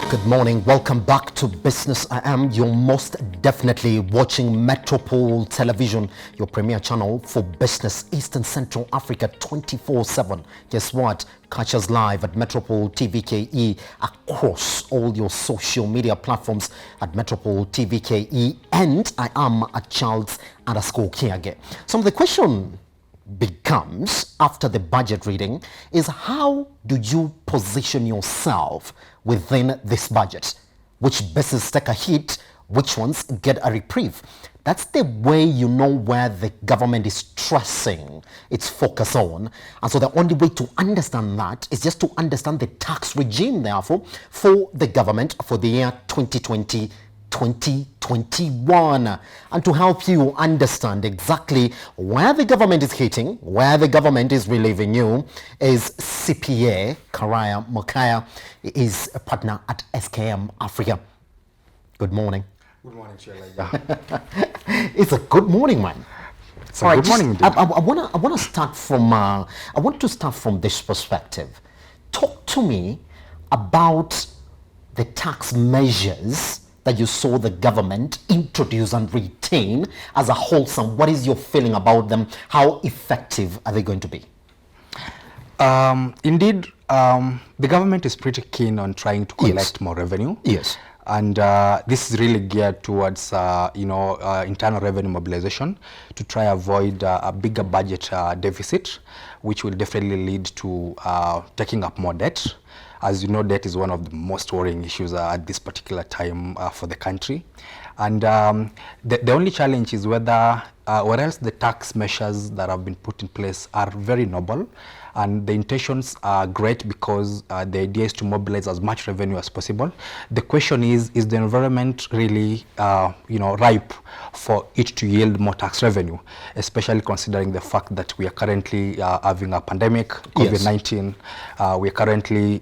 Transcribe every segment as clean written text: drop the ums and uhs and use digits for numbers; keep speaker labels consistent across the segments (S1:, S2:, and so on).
S1: Good morning. Welcome back to Business. I am your most definitely watching Metropole Television, your premier channel for business, Eastern Central Africa 24/7. Guess what? Catch us live at Metropole TVKE across all your social media platforms at Metropole TVKE, and I am at Charles_Kiage. So the question becomes, after the budget reading, is how do you position yourself within this budget? Which businesses take a hit, which ones get a reprieve? That's the way you know where the government is stressing its focus on. And so the only way to understand that is just to understand the tax regime, therefore, for the government for the year 2020-2021, and to help you understand exactly where the government is hitting, where the government is relieving you, is CPA Karaya Mokaya. He is a partner at SKM Africa. Good morning.
S2: Good morning, Sheila.
S1: It's a good morning, man.
S2: Good morning.
S1: I want to start from this perspective. Talk to me about the tax measures that you saw the government introduce and retain as a wholesome. What is your feeling about them? How effective are they going to be?
S2: Indeed, the government is pretty keen on trying to collect more revenue.
S1: Yes.
S2: And this is really geared towards, internal revenue mobilization to try avoid a bigger budget deficit, which will definitely lead to taking up more debt. As you know, debt is one of the most worrying issues at this particular time for the country. And the only challenge is whether, or else the tax measures that have been put in place are very noble, and the intentions are great because the idea is to mobilize as much revenue as possible. The question is the environment really, ripe for it to yield more tax revenue, especially considering the fact that we are currently having a pandemic, COVID-19. Yes. We are currently,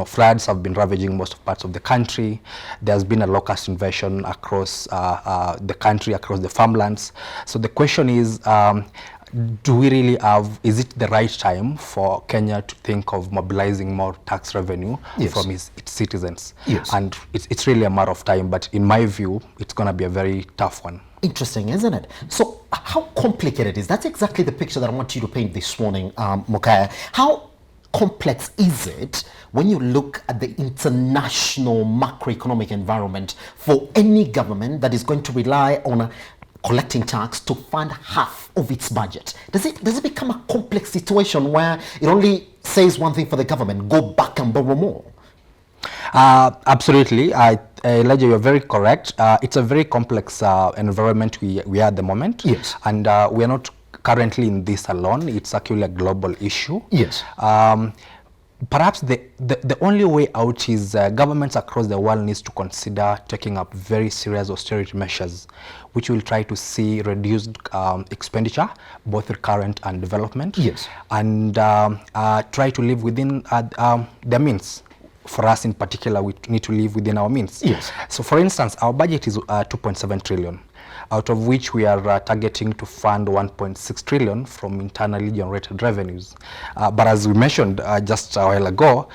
S2: floods have been ravaging most parts of the country. There's been a locust invasion across the country, across the farmlands. So the question is, do we really have, is it the right time for Kenya to think of mobilizing more tax revenue from its citizens?
S1: Yes.
S2: And it's really a matter of time, but in my view, it's going to be a very tough one.
S1: Interesting, isn't it? So how complicated is that's exactly the picture that I want you to paint this morning, Mokaya. How complex is it when you look at the international macroeconomic environment for any government that is going to rely on collecting tax to fund half of its budget? Does it become a complex situation where it only says one thing for the government, go back and borrow more?
S2: Absolutely. Elijah, you're very correct. It's a very complex environment we are at the moment.
S1: Yes.
S2: And we are not currently in this alone. It's actually a global issue.
S1: Yes.
S2: Perhaps the only way out is governments across the world needs to consider taking up very serious austerity measures, which will try to see reduced expenditure, both recurrent and development.
S1: Yes.
S2: And try to live within their means. For us in particular, we need to live within our means.
S1: Yes.
S2: So for instance, our budget is 2.7 trillion. Out of which we are targeting to fund 1.6 trillion from internally generated revenues. But as we mentioned just a while ago,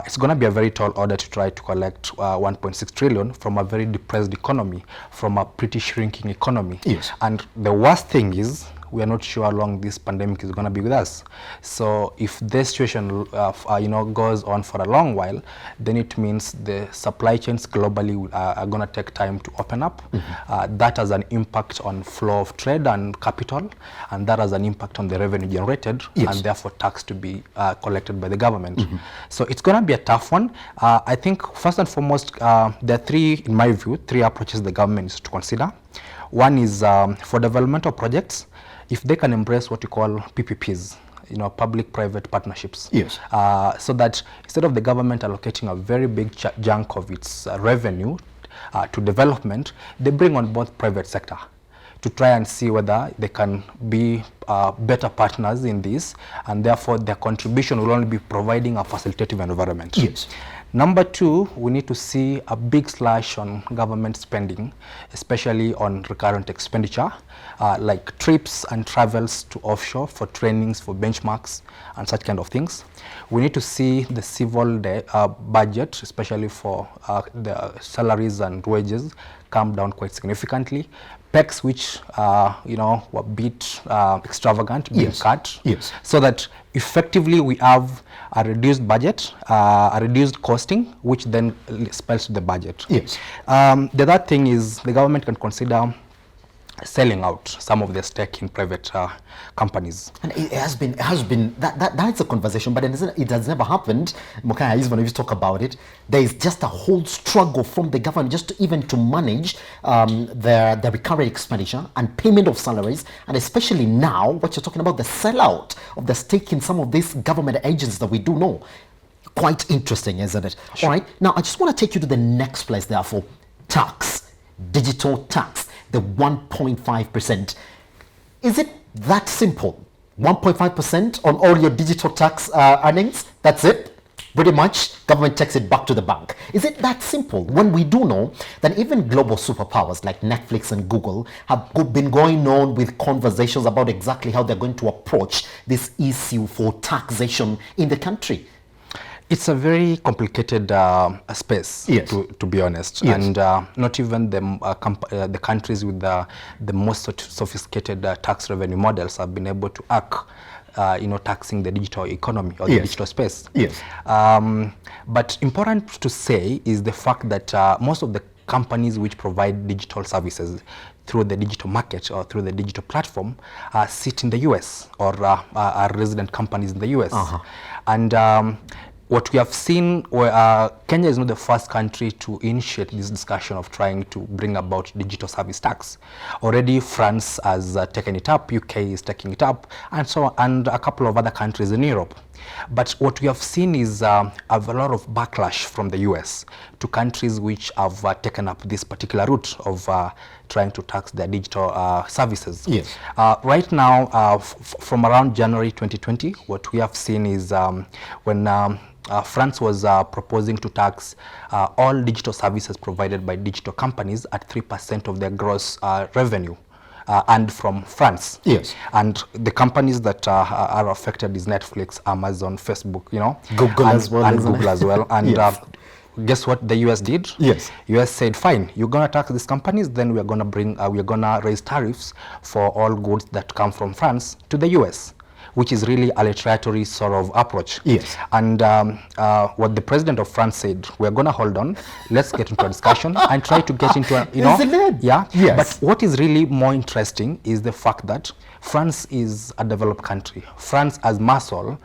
S2: it's going to be a very tall order to try to collect 1.6 trillion from a very depressed economy, from a pretty shrinking economy.
S1: Yes.
S2: And the worst thing is, we are not sure how long this pandemic is going to be with us. So if this situation goes on for a long while, then it means the supply chains globally are going to take time to open up. Mm-hmm. That has an impact on flow of trade and capital, and that has an impact on the revenue generated,
S1: yes,
S2: and therefore tax to be collected by the government. Mm-hmm. So it's going to be a tough one. I think first and foremost, there are in my view, three approaches the government is to consider. One is for developmental projects, if they can embrace what we call PPPs, public-private partnerships.
S1: Yes.
S2: So that instead of the government allocating a very big chunk of its revenue to development, they bring on board private sector to try and see whether they can be better partners in this, and therefore their contribution will only be providing a facilitative environment.
S1: Yes.
S2: Number two, we need to see a big slash on government spending, especially on recurrent expenditure, like trips and travels to offshore for trainings, for benchmarks, and such kind of things. We need to see the civil budget, especially for the salaries and wages, come down quite significantly. Pecs which were a bit extravagant being cut, so that effectively we have a reduced budget, a reduced costing, which then spells to the budget. The other thing is the government can consider selling out some of their stake in private companies.
S1: And it has been that's a conversation, but it has never happened. Mokaya, even if you talk about it, there is just a whole struggle from the government just to manage their recurring expenditure and payment of salaries, and especially now what you're talking about, the sellout of the stake in some of these government agencies that we do know. Quite interesting, isn't it? Sure. All right, now I just want to take you to the next place, therefore, tax, digital tax. The 1.5%. Is it that simple? 1.5% on all your digital tax earnings? That's it? Pretty much, government takes it back to the bank. Is it that simple? When we do know that even global superpowers like Netflix and Google have been going on with conversations about exactly how they're going to approach this issue for taxation in the country.
S2: It's a very complicated space, to be honest, and not even the countries with the most sophisticated tax revenue models have been able to arc, taxing the digital economy or the digital space. But important to say is the fact that most of the companies which provide digital services through the digital market or through the digital platform sit in the US or are resident companies in the US. And what we have seen, Kenya is not the first country to initiate this discussion of trying to bring about digital service tax. Already France has taken it up, UK is taking it up, and so on, and a couple of other countries in Europe. But what we have seen is a lot of backlash from the US to countries which have taken up this particular route of trying to tax their digital services. Right now, from around January 2020, what we have seen is when France was proposing to tax all digital services provided by digital companies at 3% of their gross revenue. And from France. And the companies that are affected is Netflix, Amazon, Facebook,
S1: Google as well.
S2: And Google as well. And guess what the US did? US said, fine, you're going to tax these companies, then we're going to raise tariffs for all goods that come from France to the US, which is really a retaliatory sort of approach. And what the president of France said, we're going to hold on, let's get into a discussion and try to get into a, But what is really more interesting is the fact that France is a developed country. France has muscle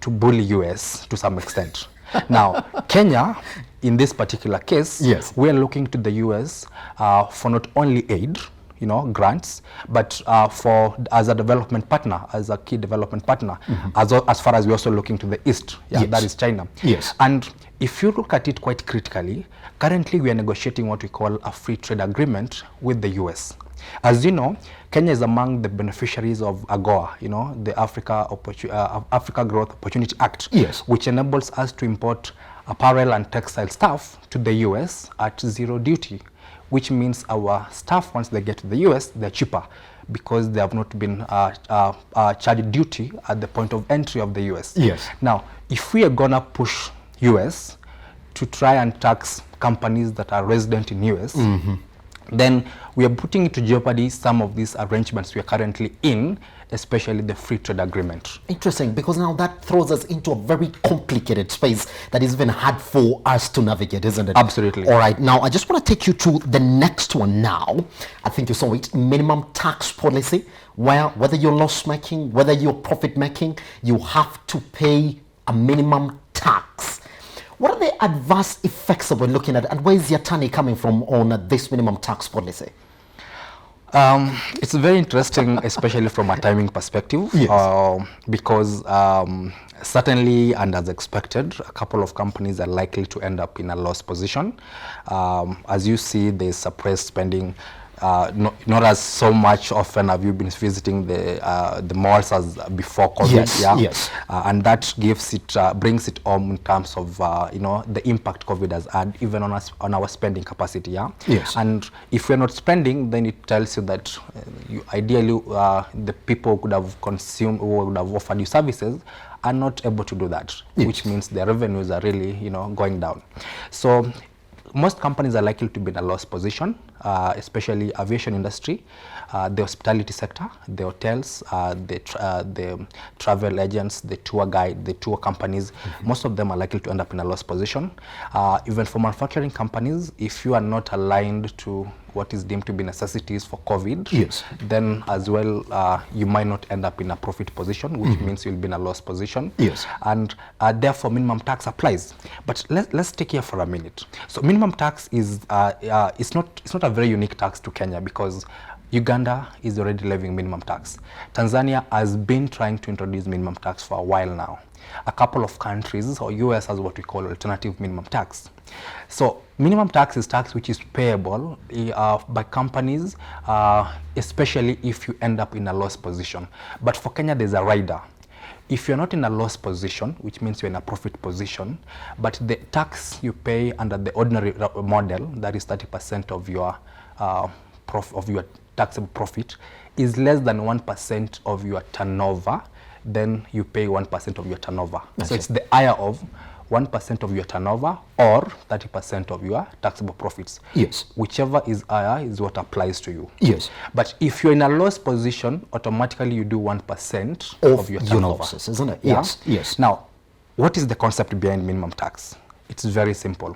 S2: to bully US to some extent. Now, Kenya, in this particular case, we're looking to the US for not only aid, grants, but as a development partner, as a key development partner, as far as we're also looking to the East, that is China. And if you look at it quite critically, currently we are negotiating what we call a free trade agreement with the US. As you know, Kenya is among the beneficiaries of AGOA, the Africa Growth Opportunity Act, which enables us to import apparel and textile stuff to the US at zero duty, which means our staff, once they get to the US, they're cheaper because they have not been charged duty at the point of entry of the US. Now, if we are gonna push US to try and tax companies that are resident in US, then we are putting into jeopardy some of these arrangements we are currently in, especially the free trade agreement.
S1: Interesting, because now that throws us into a very complicated space that is even hard for us to navigate, isn't it?
S2: Absolutely.
S1: All right, now I just want to take you to the next one now. I think you saw it, minimum tax policy, where whether you're loss making, whether you're profit making, you have to pay a minimum tax. What are the adverse effects that we're looking at, and where is the attorney coming from on this minimum tax policy?
S2: It's very interesting, especially from a timing perspective, because certainly, and as expected, a couple of companies are likely to end up in a loss position. As you see, there's suppressed spending not as so much often have you been visiting the malls as before COVID.
S1: Yes,
S2: yeah,
S1: yes.
S2: And that gives it brings it home in terms of the impact COVID has had even on us, on our spending capacity. Yeah,
S1: Yes.
S2: And if we're not spending, then it tells you that ideally the people who could have consumed, who would have offered you services, are not able to do that,
S1: Yes.
S2: which means their revenues are really going down. So most companies are likely to be in a loss position, especially aviation industry, the hospitality sector, the hotels, the travel agents, the tour guide, the tour companies. Most of them are likely to end up in a loss position. Even for manufacturing companies, if you are not aligned to what is deemed to be necessities for COVID,
S1: yes,
S2: then as well you might not end up in a profit position, which means you'll be in a loss position.
S1: Yes.
S2: And therefore minimum tax applies. But let's take here for a minute. So minimum tax is it's not a very unique tax to Kenya, because Uganda is already levying minimum tax. Tanzania has been trying to introduce minimum tax for a while now. A couple of countries, or US, has what we call alternative minimum tax. So minimum tax is tax which is payable by companies, especially if you end up in a loss position. But for Kenya, there's a rider. If you're not in a loss position, which means you're in a profit position, but the tax you pay under the ordinary model, that is 30% of your taxable profit, is less than 1% of your turnover, then you pay 1% of your turnover. So it's the higher of 1% of your turnover or 30% of your taxable profits.
S1: Yes.
S2: Whichever is higher is what applies to you.
S1: Yes.
S2: But if you're in a loss position, automatically you do 1% of your turnover.
S1: Losses, isn't it?
S2: Yeah?
S1: Yes. Yes.
S2: Now, what is the concept behind minimum tax? It's very simple.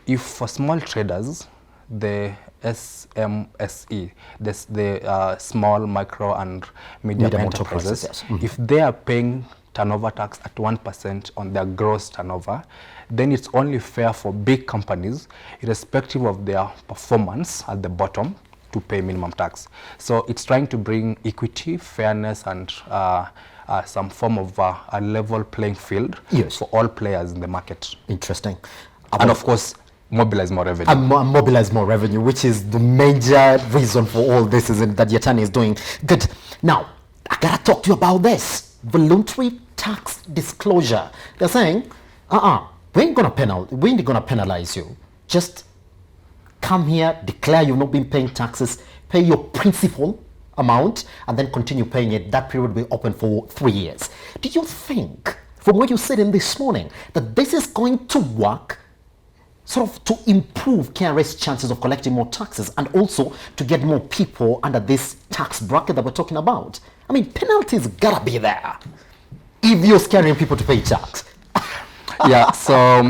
S2: If for small traders, the SMSE, the small, micro, and medium enterprises,
S1: yes.
S2: if they are paying turnover tax at 1% on their gross turnover, then it's only fair for big companies, irrespective of their performance at the bottom, to pay minimum tax. So it's trying to bring equity, fairness, and some form of a level playing field
S1: yes.
S2: for all players in the market.
S1: Interesting.
S2: And of course, mobilize more revenue.
S1: And mobilize more revenue, which is the major reason for all this, isn't it, that Yatani is doing. Good. Now, I gotta talk to you about this. Voluntary tax disclosure. They're saying, we ain't gonna penalize you. Just come here, declare you've not been paying taxes, pay your principal amount, and then continue paying it. That period will be open for 3 years. Do you think, from what you said in this morning, that this is going to work sort of to improve KRA's chances of collecting more taxes and also to get more people under this tax bracket that we're talking about? I mean, penalties gotta be there if you're scaring people to pay tax.
S2: Yeah, so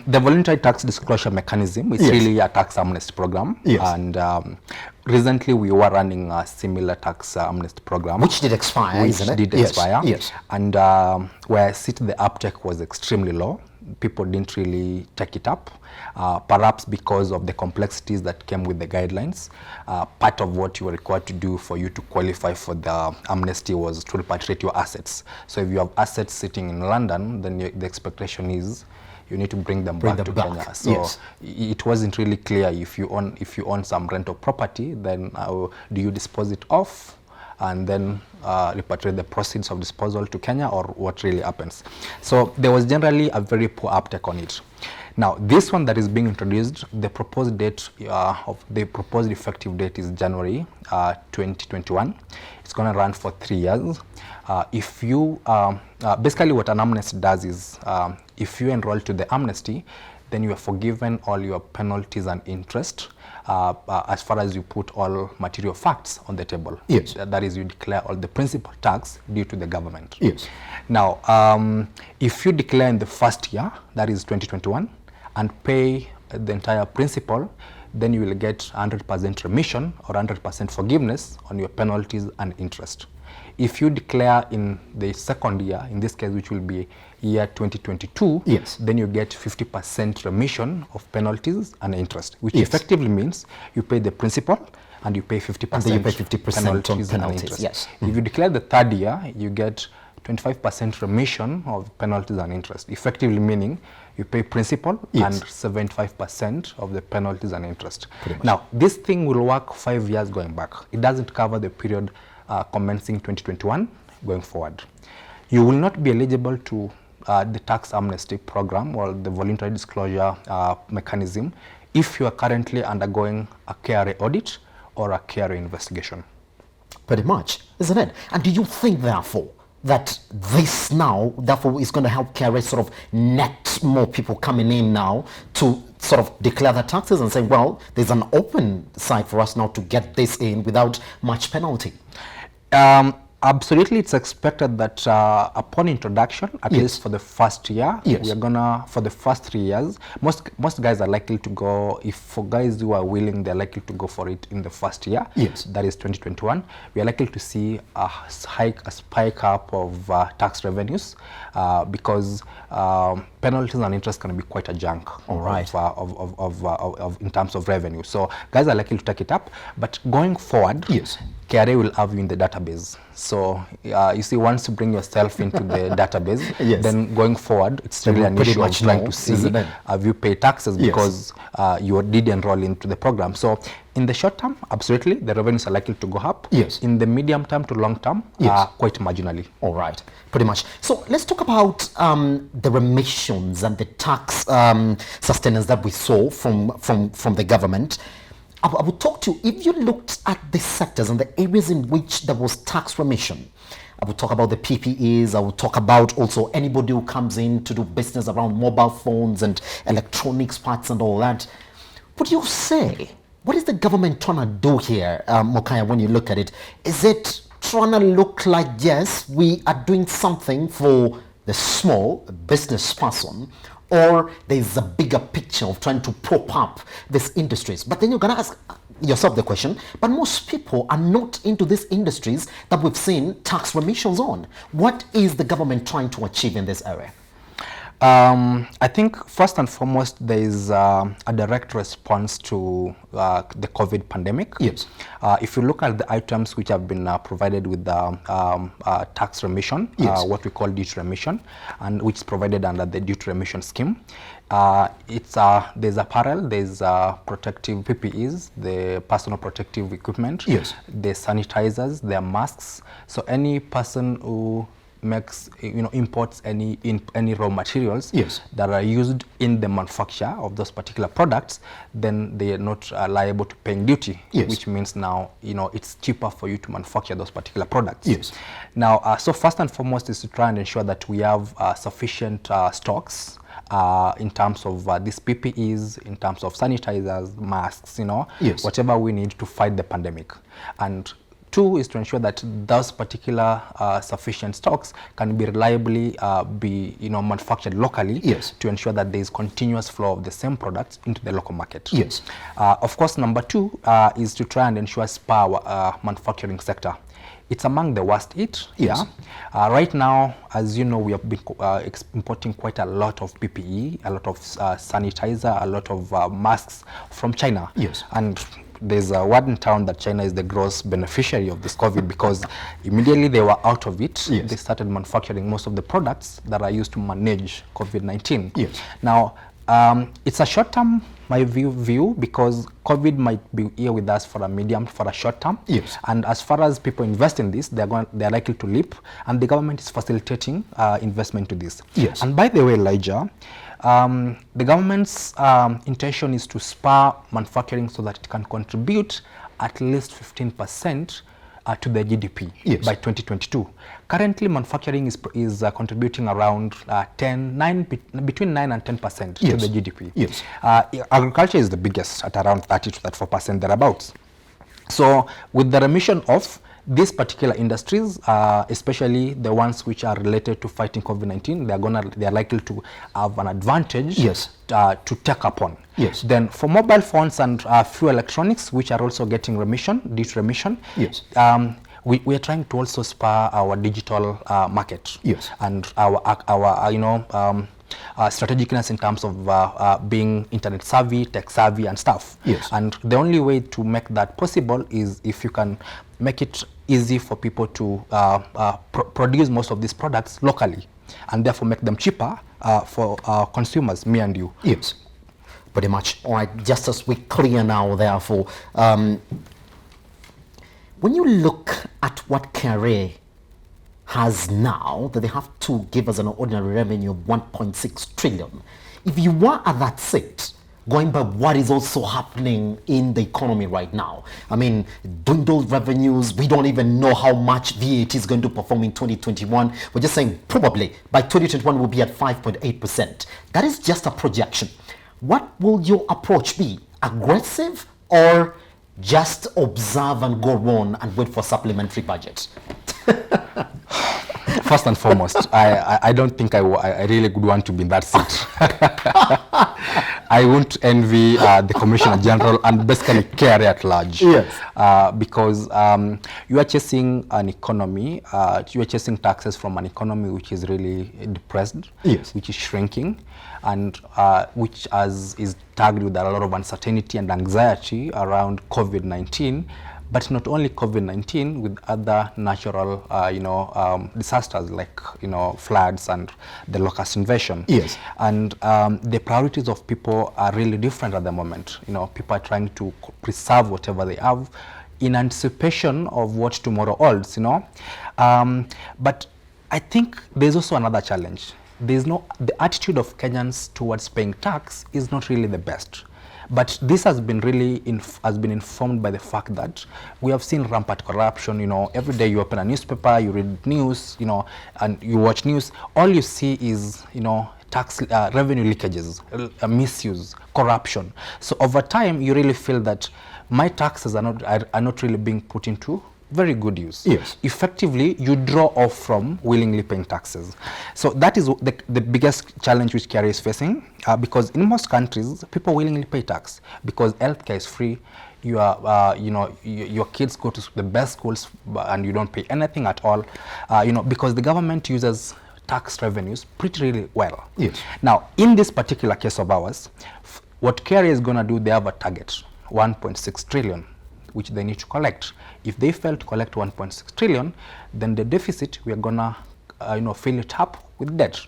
S2: the voluntary tax disclosure mechanism is
S1: yes.
S2: really a tax amnesty program.
S1: Yes.
S2: And recently we were running a similar tax amnesty program.
S1: Which did expire, isn't it?
S2: Which did expire.
S1: Yes.
S2: And where the uptake was extremely low. People didn't really take it up, perhaps because of the complexities that came with the guidelines. Part of what you were required to do for you to qualify for the amnesty was to repatriate your assets. So if you have assets sitting in London, then the expectation is you need to bring them back to Kenya. So
S1: yes.
S2: It wasn't really clear if you own some rental property, then do you dispose it off and then repatriate the proceeds of disposal to Kenya, or what really happens? So there was generally a very poor uptake on it. Now, this one that is being introduced, the proposed date of the proposed effective date is January 2021. It's going to run for 3 years. If you basically what an amnesty does is, if you enroll to the amnesty, then you are forgiven all your penalties and interest, as far as you put all material facts on the table.
S1: Yes.
S2: That is, you declare all the principal tax due to the government.
S1: Yes.
S2: Now, if you declare in the first year, that is 2021, and pay the entire principal, then you will get 100% remission or 100% forgiveness on your penalties and interest. If you declare in the second year, in this case, which will be year 2022,
S1: yes.
S2: then you get 50% remission of penalties and interest, which
S1: yes.
S2: effectively means you pay the principal and you pay 50%,
S1: and then you pay 50%
S2: penalties.
S1: And interest. Yes.
S2: If you declare the third year, you get 25% remission of penalties and interest, effectively meaning you pay principal
S1: Yes.
S2: and 75% of the penalties and interest.
S1: Pretty much.
S2: Now, this thing will work 5 years going back. It doesn't cover the period commencing 2021 going forward. You will not be eligible to the tax amnesty program or the voluntary disclosure mechanism if you are currently undergoing a KRA audit or a KRA investigation.
S1: Pretty much, isn't it? And do you think, therefore, that this now, therefore, is going to help KRA sort of net more people coming in now to sort of declare their taxes and say, well, there's an open side for us now to get this in without much penalty?
S2: Absolutely, it's expected that upon introduction, at
S1: Yes.
S2: least for the first year,
S1: Yes.
S2: we are gonna, for the first 3 years, most guys are likely to go, if for guys who are willing, they're likely to go for it in the first year.
S1: Yes.
S2: That is 2021. We are likely to see a spike up of tax revenues because penalties and interest can be quite a junk of in terms of revenue. So guys are likely to take it up, but going forward,
S1: Yes.
S2: KRA will have you in the database. So you see, once you bring yourself into the database,
S1: Yes.
S2: then going forward, it's
S1: They
S2: really
S1: will
S2: an
S1: pretty
S2: issue of
S1: much
S2: trying
S1: know,
S2: to see
S1: isn't it?
S2: have you paid taxes
S1: Yes.
S2: because you did enroll into the program. So in the short term, absolutely, the revenues are likely to go up.
S1: Yes.
S2: In the medium term to long term,
S1: Yes.
S2: quite marginally.
S1: All right, pretty much. So let's talk about the remissions and the tax sustenance that we saw from the government. I would talk to you, if you looked at the sectors and the areas in which there was tax remission, I would talk about the PPEs, I would talk about also anybody who comes in to do business around mobile phones and electronics parts and all that. Would you say, what is the government trying to do here, Mokaya, when you look at it? Is it trying to look like, yes, we are doing something for the small business person, or there's a bigger picture of trying to prop up these industries? But then you're going to ask yourself the question, but most people are not into these industries that we've seen tax remissions on. What is the government trying to achieve in this area?
S2: I think first and foremost, there is a direct response to the COVID pandemic.
S1: Yes.
S2: If you look at the items which have been provided with the tax remission,
S1: Yes.
S2: what we call duty remission, and which is provided under the duty remission scheme, there's apparel, there's protective PPEs, the personal protective equipment,
S1: Yes.
S2: the sanitizers, there are masks. So any person who makes, imports any raw materials
S1: Yes.
S2: that are used in the manufacture of those particular products, then they are not liable to paying duty.
S1: Yes.
S2: Which means now it's cheaper for you to manufacture those particular products.
S1: Yes.
S2: Now, so first and foremost is to try and ensure that we have sufficient stocks in terms of these PPEs, in terms of sanitizers, masks,
S1: Yes.
S2: whatever we need to fight the pandemic. And two is to ensure that those particular sufficient stocks can be reliably manufactured locally.
S1: Yes.
S2: To ensure that there is continuous flow of the same products into the local market.
S1: Yes.
S2: Of course, number two is to try and ensure our manufacturing sector. It's among the worst hit.
S1: Yes.
S2: Yeah. Right now, as you know, we have been importing quite a lot of PPE, a lot of sanitizer, a lot of masks from China.
S1: Yes.
S2: And there's a word in town that China is the gross beneficiary of this COVID because immediately they were out of it.
S1: Yes.
S2: They started manufacturing most of the products that are used to manage COVID-19.
S1: Yes.
S2: Now, it's a short-term, my view, because COVID might be here with us for a short term.
S1: Yes.
S2: And as far as people invest in this, they're likely to leap, and the government is facilitating investment to this.
S1: Yes.
S2: And by the way, Elijah, the government's intention is to spur manufacturing so that it can contribute at least 15% to the GDP.
S1: Yes.
S2: By 2022. Currently, manufacturing is contributing around between 9 and 10% to
S1: Yes.
S2: the GDP.
S1: Yes.
S2: Agriculture is the biggest at around 30 to 34% thereabouts. So with the remission of these particular industries, especially the ones which are related to fighting COVID-19, they are likely to have an advantage.
S1: Yes.
S2: To take upon.
S1: Yes.
S2: Then for mobile phones and few electronics, which are also getting duty remission.
S1: Yes.
S2: We are trying to also spur our digital market.
S1: Yes.
S2: And our strategicness in terms of being internet savvy, tech savvy, and stuff.
S1: Yes.
S2: And the only way to make that possible is if you can make it easy for people to produce most of these products locally. and therefore make them cheaper for consumers, me and you.
S1: Yes, pretty much. All right, just as we're clear now, therefore, when you look at what KRA has now, that they have to give us an ordinary revenue of 1.6 trillion, if you were at that seat, going by what is also happening in the economy right now, I mean, dwindled revenues, we don't even know how much VAT is going to perform in 2021. We're just saying probably by 2021 we'll be at 5.8%. That is just a projection. What will your approach be? Aggressive or just observe and go on and wait for supplementary budget?
S2: First and foremost, I don't think I really would want to be in that seat. I won't envy the Commissioner General and basically KRA at large.
S1: Yes.
S2: Because you are chasing an economy, you are chasing taxes from an economy which is really depressed,
S1: yes,
S2: which is shrinking, and which is tagged with a lot of uncertainty and anxiety around COVID-19. But not only COVID-19, with other natural, disasters like, floods and the locust invasion.
S1: Yes.
S2: And the priorities of people are really different at the moment. People are trying to preserve whatever they have in anticipation of what tomorrow holds. But I think there's also another challenge. The attitude of Kenyans towards paying tax is not really the best. But this has been really informed by the fact that we have seen rampant corruption. Every day you open a newspaper, you read news, and you watch news. All you see is, tax revenue leakages, misuse, corruption. So over time, you really feel that my taxes are not really being put into very good use.
S1: Yes.
S2: Effectively, you draw off from willingly paying taxes. So that is the biggest challenge which KRA is facing, because in most countries, people willingly pay tax because healthcare is free. You are, your kids go to the best schools and you don't pay anything at all, because the government uses tax revenues really well.
S1: Yes.
S2: Now, in this particular case of ours, what KRA is going to do, they have a target, 1.6 trillion. Which they need to collect. If they fail to collect 1.6 trillion, then the deficit, we are gonna, fill it up with debt.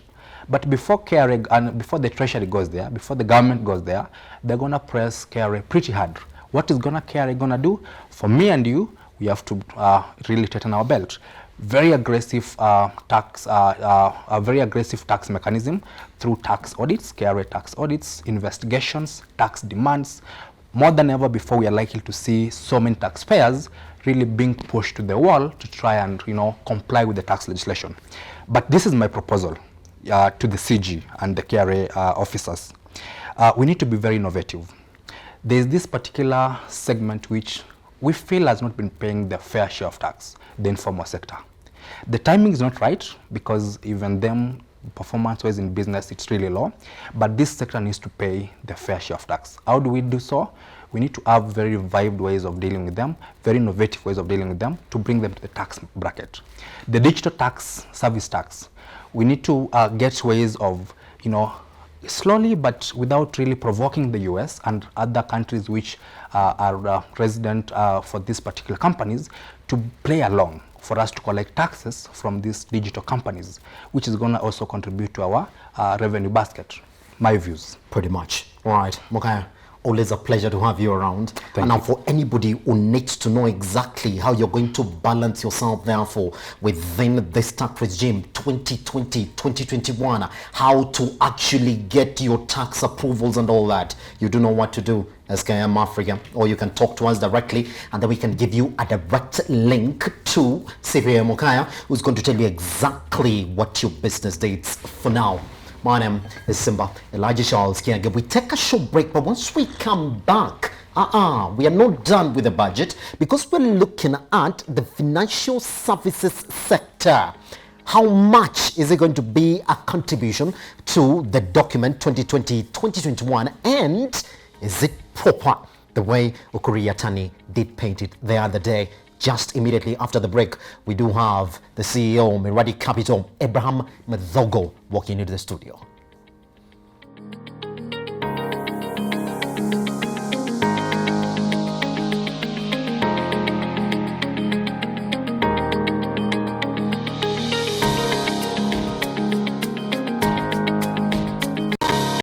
S2: But before KRA and before the treasury goes there, before the government goes there, they're gonna press KRA pretty hard. What is KRA gonna do? For me and you, we have to really tighten our belt. Very aggressive tax mechanism through tax audits, KRA tax audits, investigations, tax demands. More than ever before, we are likely to see so many taxpayers really being pushed to the wall to try and comply with the tax legislation. But this is my proposal to the CG and the KRA officers. We need to be very innovative. There's this particular segment which we feel has not been paying their fair share of tax, the informal sector. The timing is not right because even them, performance-wise in business, it's really low, but this sector needs to pay the fair share of tax. How do we do so? We need to have very revived ways of dealing with them, very innovative ways of dealing with them to bring them to the tax bracket. The digital tax, service tax, we need to get ways of, slowly but without really provoking the US and other countries which are resident for these particular companies to play along for us to collect taxes from these digital companies, which is going to also contribute to our revenue basket. My views.
S1: Pretty much. All right, Mokaya, always a pleasure to have you around.
S2: Thank
S1: and now
S2: you.
S1: for anybody who needs to know exactly how you're going to balance yourself therefore within this tax regime 2020, 2021, how to actually get your tax approvals and all that, you do know what to do. SKM Africa, or you can talk to us directly and then we can give you a direct link to CPA Mokaya, who's going to tell you exactly what your business dates. For now, my name is Simba Elijah Charles Kiage. We take a short break, but once we come back, we are not done with the budget because we're looking at the financial services sector. How much is it going to be a contribution to the document 2020-2021, and is it proper the way Ukuri Yatani did paint it the other day? Just immediately after the break, we do have the CEO, Miradi Capital, Abraham Medhogo, walking into the studio.